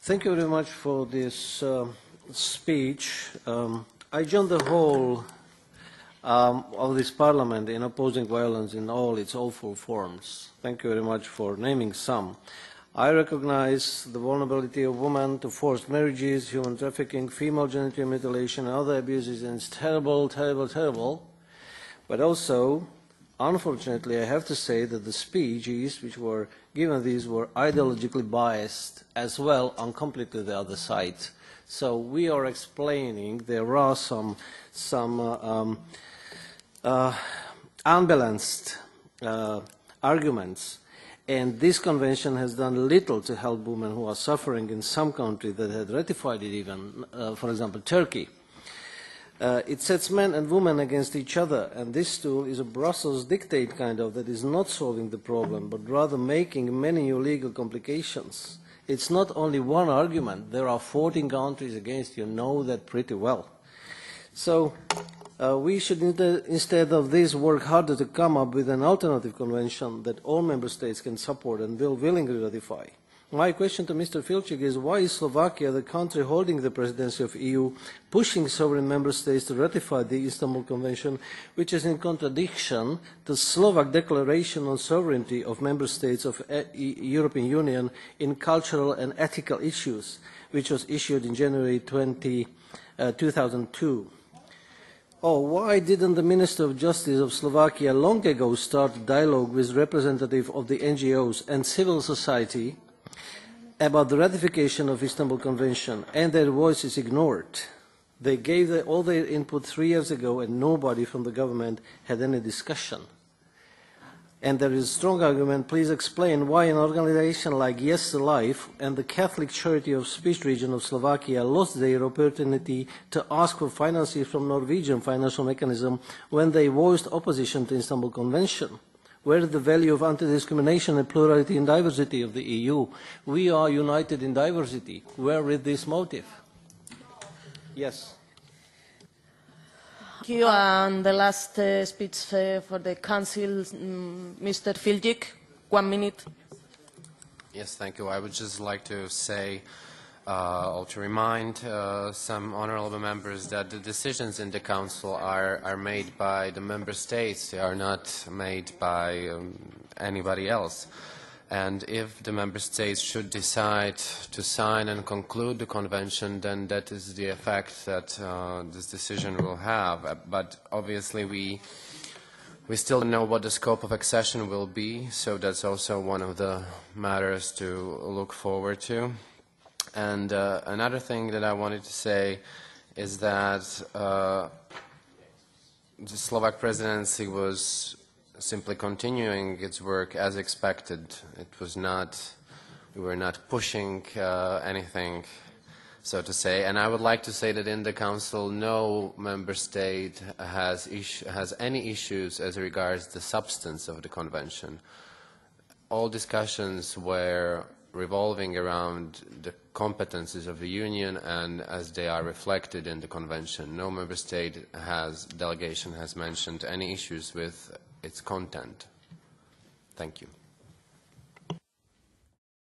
Thank you very much for this speech. I joined the whole of this Parliament in opposing violence in all its awful forms. Thank you very much for naming some. I recognize the vulnerability of women to forced marriages, human trafficking, female genital mutilation and other abuses, and it's terrible, terrible, terrible. But also, unfortunately, I have to say that the speeches which were given these were ideologically biased as well on completely the other side. So we are explaining there are some unbalanced arguments, and this convention has done little to help women who are suffering in some countries that had ratified it even, for example, Turkey. It sets men and women against each other, and this tool is a Brussels dictate kind of that is not solving the problem, but rather making many new legal complications. It's not only one argument. There are 14 countries against you. Know that pretty well. So we should, instead of this, work harder to come up with an alternative convention that all member states can support and will willingly ratify. My question to Mr. Filčík is, why is Slovakia, the country holding the presidency of EU, pushing sovereign member states to ratify the Istanbul Convention, which is in contradiction to the Slovak Declaration on Sovereignty of Member States of the European Union in cultural and ethical issues, which was issued in January 2002? Oh, why didn't the Minister of Justice of Slovakia long ago start a dialogue with representatives of the NGOs and civil society about the ratification of the Istanbul Convention, and their voice is ignored? They gave all their input 3 years ago, and nobody from the government had any discussion. And there is a strong argument. Please explain why an organization like Yes Life and the Catholic Charity of Spiš region of Slovakia lost their opportunity to ask for financing from Norwegian financial mechanism when they voiced opposition to the Istanbul Convention. Where is the value of anti-discrimination and plurality and diversity of the EU? We are united in diversity. Where is this motive? Yes. Thank you. And the last speech for the Council, Mr. Filčík, 1 minute. Yes, thank you. I would just like to say, or to remind some honourable members that the decisions in the Council are made by the Member States. They are not made by anybody else. And if the Member States should decide to sign and conclude the Convention, then that is the effect that this decision will have. But obviously we still don't know what the scope of accession will be, so that's also one of the matters to look forward to. And another thing that I wanted to say is that the Slovak presidency was simply continuing its work as expected. It was not, we were not pushing anything, so to say. And I would like to say that in the Council, no member state has any issues as regards the substance of the Convention. All discussions were revolving around the competences of the Union and as they are reflected in the Convention. No member state delegation has mentioned any issues with its content. Thank you.